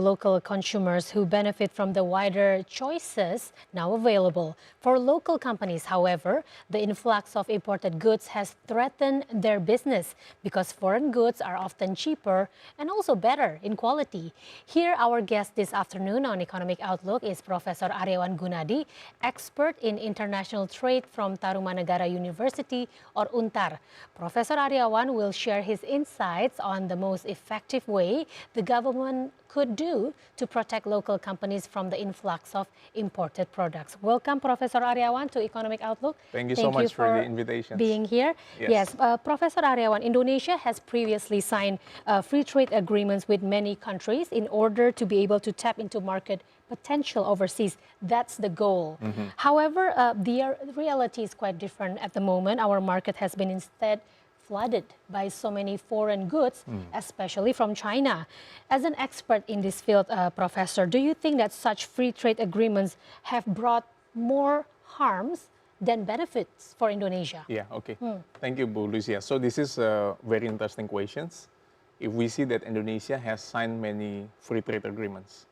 local consumers who benefit from the wider choices now available. For local companies, however, the influx of imported goods has threatened their business because foreign goods are often cheaper and also better in quality. Here, our guest this afternoon on Economic Outlook is Professor Aryawan Gunadi, expert in international trade from Tarumanagara University or UNTAR. Professor Aryawan will share his insights on the most effective way the government could do to protect local companies from the influx of imported products. Welcome, Professor Aryawan, to Economic Outlook. Thank you so much for the invitation. Being here. Yes, Professor Aryawan, Indonesia has previously signed free trade agreements with many countries in order to be able to tap into market potential overseas. That's the goal. However, the reality is quite different at the moment. Our market has been instead flooded by so many foreign goods, especially from China. As an expert in this field, Professor, do you think that such free trade agreements have brought more harms than benefits for Indonesia? Yeah, okay. Thank you, Bu Lucia. So this is very interesting questions. If we see that Indonesia has signed many free trade agreements.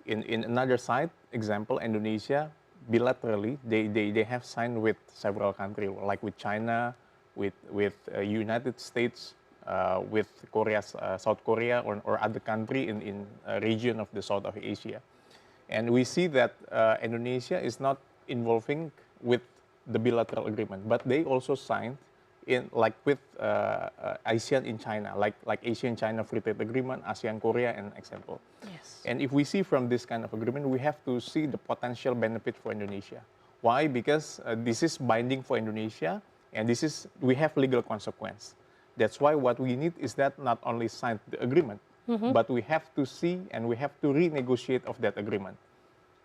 In another side, example, Indonesia, bilaterally, they have signed with several countries, like with China, with United States, with Korea, South Korea, or other country in a region of the South of Asia. And we see that Indonesia is not involving with the bilateral agreement, but they also signed like with ASEAN in China, like ASEAN-China Free Trade Agreement, ASEAN-Korea, and example. Yes. And if we see from this kind of agreement, we have to see the potential benefit for Indonesia. Why? Because this is binding for Indonesia, and we have legal consequence. That's why what we need is that not only sign the agreement, but we have to see and we have to renegotiate of that agreement.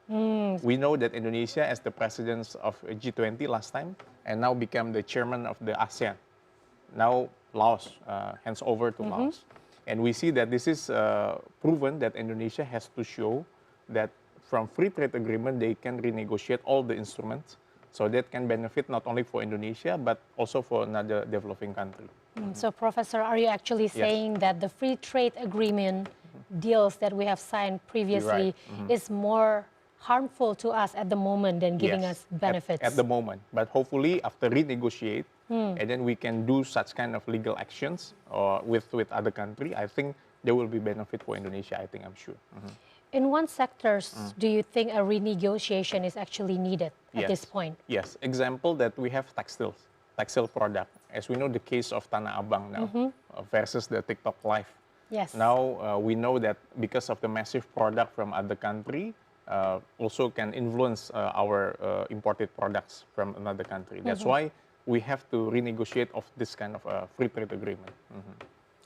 We know that Indonesia, as the president of G20 last time, and now become the chairman of the ASEAN. Now Laos, hands over to Laos. And we see that this is proven that Indonesia has to show that from free trade agreement, they can renegotiate all the instruments, so that can benefit not only for Indonesia, but also for another developing country. So, Professor, are you actually saying that the free trade agreement deals that we have signed previously is more harmful to us at the moment than giving us benefits? At the moment, but hopefully after renegotiate, and then we can do such kind of legal actions with other country, I think there will be benefit for Indonesia, I think, I'm sure. In what sectors do you think a renegotiation is actually needed at this point? Yes, example that we have textile product. As we know, the case of Tanah Abang now versus the TikTok Live. Yes. Now we know that because of the massive product from other country, also can influence our imported products from another country. That's why we have to renegotiate of this kind of free trade agreement.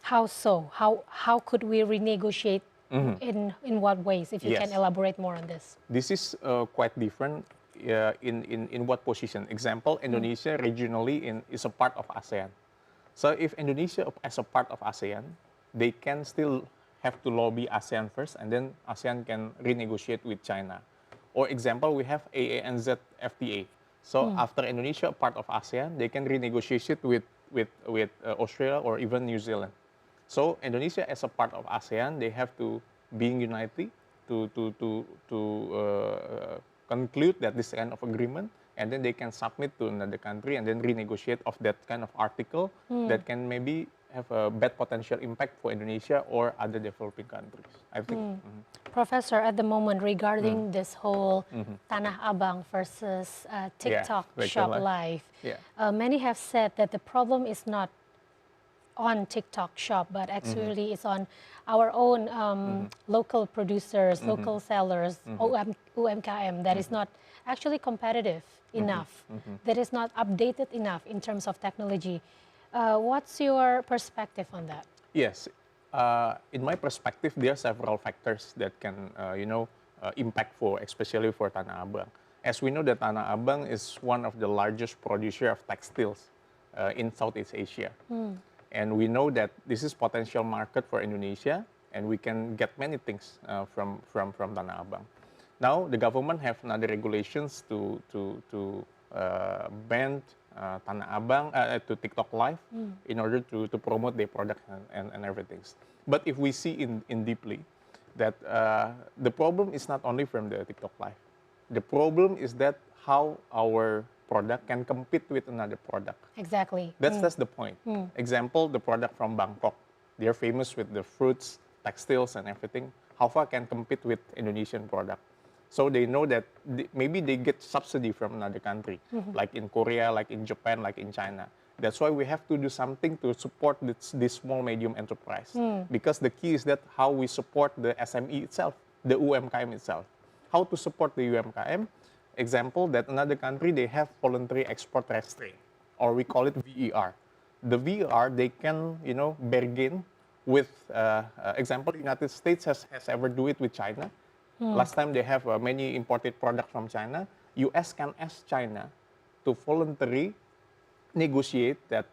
How so? How could we renegotiate? In what ways, if you can elaborate more on this? This is quite different in what position. Example, Indonesia regionally is a part of ASEAN. So if Indonesia as a part of ASEAN, they can still have to lobby ASEAN first, and then ASEAN can renegotiate with China. Or example, we have AANZ FTA. So after Indonesia part of ASEAN, they can renegotiate it with Australia or even New Zealand. So Indonesia as a part of ASEAN, they have to being united to conclude that this kind of agreement, and then they can submit to another country and then renegotiate of that kind of article that can maybe have a bad potential impact for Indonesia or other developing countries, I think. Professor, at the moment regarding this whole Tanah Abang versus TikTok Shop Live, many have said that the problem is not on TikTok Shop, but actually it's on our own local producers, local sellers, UMKM, that is not actually competitive enough, that is not updated enough in terms of technology. What's your perspective on that? Yes, in my perspective, there are several factors that can, impact especially for Tanah Abang. As we know that Tanah Abang is one of the largest producer of textiles in Southeast Asia. And we know that this is potential market for Indonesia, and we can get many things from Tanah Abang. Now the government have another regulations to ban Tanah Abang to TikTok Live in order to promote their product and everything. But if we see in deeply, that the problem is not only from the TikTok Live. The problem is that how our product can compete with another product. Exactly. That's the point. Example, the product from Bangkok. They're famous with the fruits, textiles, and everything. How far can compete with Indonesian product? So they know that maybe they get subsidy from another country, like in Korea, like in Japan, like in China. That's why we have to do something to support this small medium enterprise. Because the key is that how we support the SME itself, the UMKM itself. How to support the UMKM? Example, that another country, they have voluntary export restraint, or we call it VER. The VER, they can, bargain with, example, the United States has ever do it with China. Last time they have many imported products from China. US can ask China to voluntarily negotiate that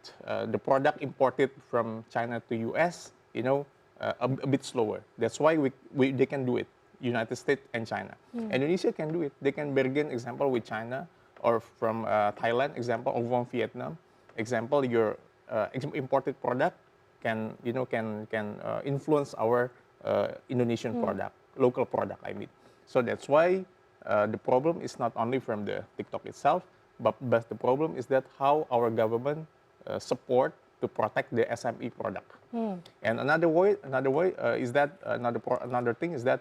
the product imported from China to US, a bit slower. That's why they can do it, United States and China. Indonesia can do it. They can bargain, example, with China or from Thailand, example, or from Vietnam. Example, your imported product can influence our Indonesian product, local product, I mean. So that's why the problem is not only from the TikTok itself, but the problem is that how our government support to protect the SME product. And another way is that another thing is that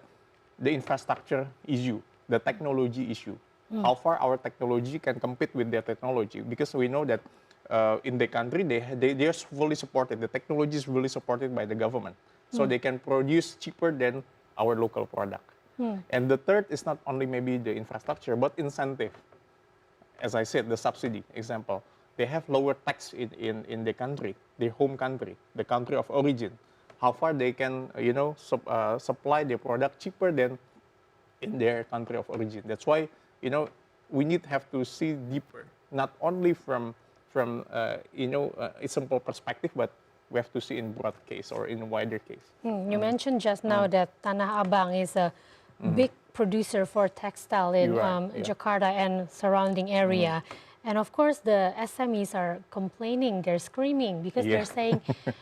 the infrastructure issue, the technology issue. How far our technology can compete with their technology? Because we know that in the country they are fully supported. The technology is really supported by the government, so they can produce cheaper than our local product. And the third is not only maybe the infrastructure, but incentive. As I said, the subsidy example, they have lower tax in the country, their home country, the country of origin. How far they can, supply their product cheaper than in their country of origin. That's why, we have to see deeper, not only from a simple perspective, but we have to see in broad case or in wider case. You mentioned just now that Tanah Abang is a big producer for textile in Jakarta and surrounding area. And of course, the SMEs are complaining, they're screaming because they're saying,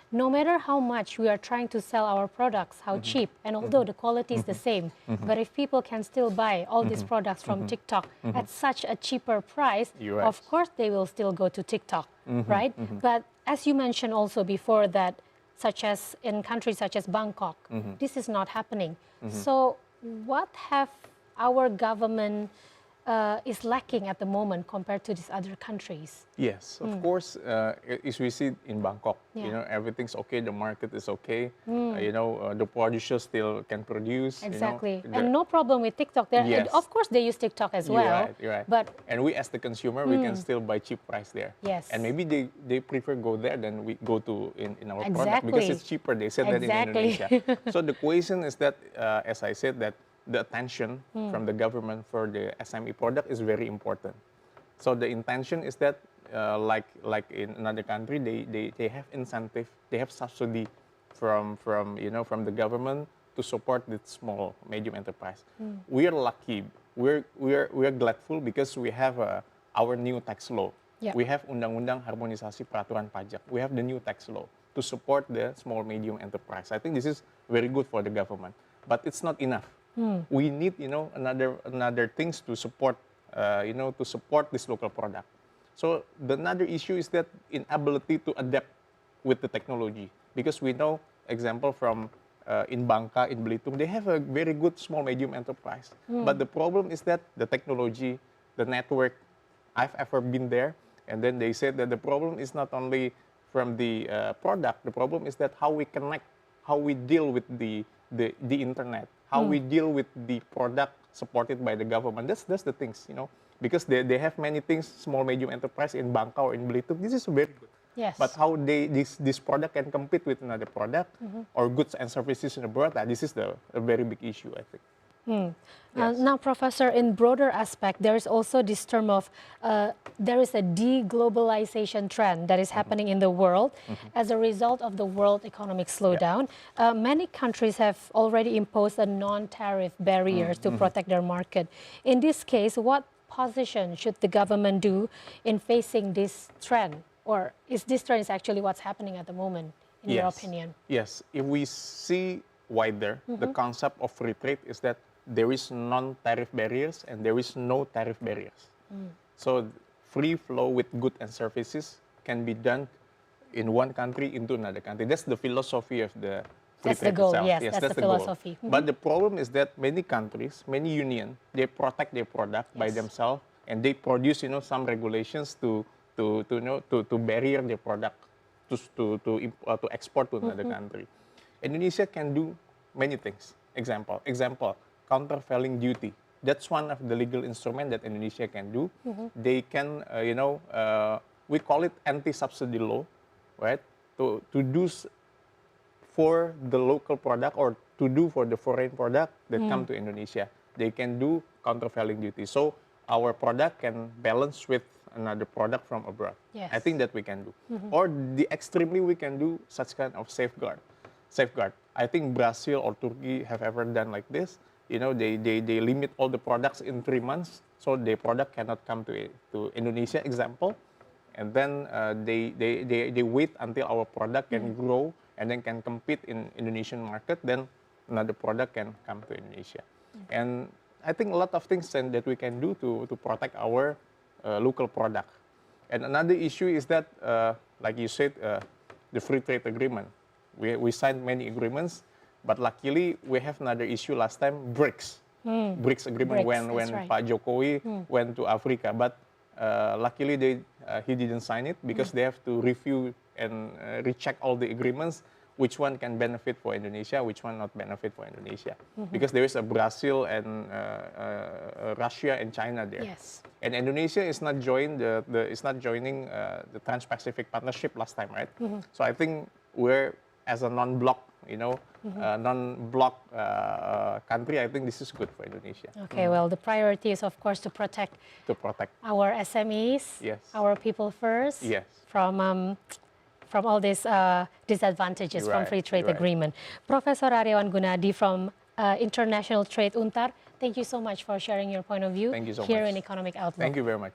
no matter how much we are trying to sell our products, how cheap, and although the quality is the same, but if people can still buy all these products from TikTok at such a cheaper price, of course they will still go to TikTok, right? But as you mentioned also before that, such as in countries such as Bangkok, this is not happening. So what have our government is lacking at the moment compared to these other countries? Yes, of course, as we see in Bangkok, everything's okay, the market is okay, the producers still can produce. Exactly, and no problem with TikTok. Of course, they use TikTok as well. You're right. But and we, as the consumer, we can still buy cheap price there. Yes. And maybe they prefer go there than we go to in our product because it's cheaper. They said that in Indonesia. So the question is that, as I said, that the attention from the government for the SME product is very important. So the intention is that, like in another country, they have incentive, they have subsidy from the government to support this small medium enterprise. We are lucky. We're gladful because we have our new tax law. We have Undang-Undang Harmonisasi Peraturan Pajak. We have the new tax law to support the small medium enterprise. I think this is very good for the government, but it's not enough. We need, another things to support, to support this local product. So the another issue is that inability to adapt with the technology, because we know, example from in Bangka, in Belitung, they have a very good small medium enterprise. But the problem is that the technology, the network, I've ever been there, and then they said that the problem is not only from the product, the problem is that how we connect, how we deal with the internet, how we deal with the product supported by the government. That's the things, because they have many things, small medium enterprise in Bangka or in Belitung. This is very good. Yes. But how this product can compete with another product or goods and services in abroad, this is a very big issue, I think. Yes. Now, Professor, in broader aspect, there is also this term of there is a deglobalization trend that is happening in the world as a result of the world economic slowdown. Many countries have already imposed a non-tariff barriers to protect their market. In this case, what position should the government do in facing this trend? Or is this trend actually what's happening at the moment, in your opinion? Yes. If we see wider. The concept of free trade is that there is non-tariff barriers and there is no tariff barriers. So free flow with goods and services can be done in one country into another country. That's the philosophy of the free That's the trade goal, itself. yes, that's the goal. philosophy. But the problem is that many countries, many unions, they protect their product by Yes. themselves, and they produce, some regulations to barrier their product to export to another country. Indonesia can do many things. Example, countervailing duty. That's one of the legal instruments that Indonesia can do. They can, we call it anti-subsidy law, right? To do for the local product or to do for the foreign product that come to Indonesia. They can do countervailing duty. So our product can balance with another product from abroad. Yes. I think that we can do. Or the extremely we can do such kind of safeguard. I think Brazil or Turkey have ever done like this. They limit all the products in 3 months, so their product cannot come to Indonesia, example. And then they wait until our product can grow and then can compete in Indonesian market, then another product can come to Indonesia. And I think a lot of things that we can do to protect our local product. And another issue is that, like you said, the free trade agreement. We signed many agreements, but luckily we have another issue last time, BRICS. BRICS agreement BRICS, when right. Pak Jokowi went to Africa. But luckily he didn't sign it because they have to review and recheck all the agreements, which one can benefit for Indonesia, which one not benefit for Indonesia. Because there is a Brazil and Russia and China there. Yes. And Indonesia is not joining the Trans-Pacific Partnership last time, right? So I think we're, as a non-bloc, country, I think this is good for Indonesia. Okay, well, the priority is, of course, to protect our SMEs, Yes. our people first, Yes. from all these disadvantages from Right, free trade right. agreement. Professor Aryawan Gunadi from International Trade Untar, thank you so much for sharing your point of view Thank you so here much. in Economic Outlook. Thank you very much.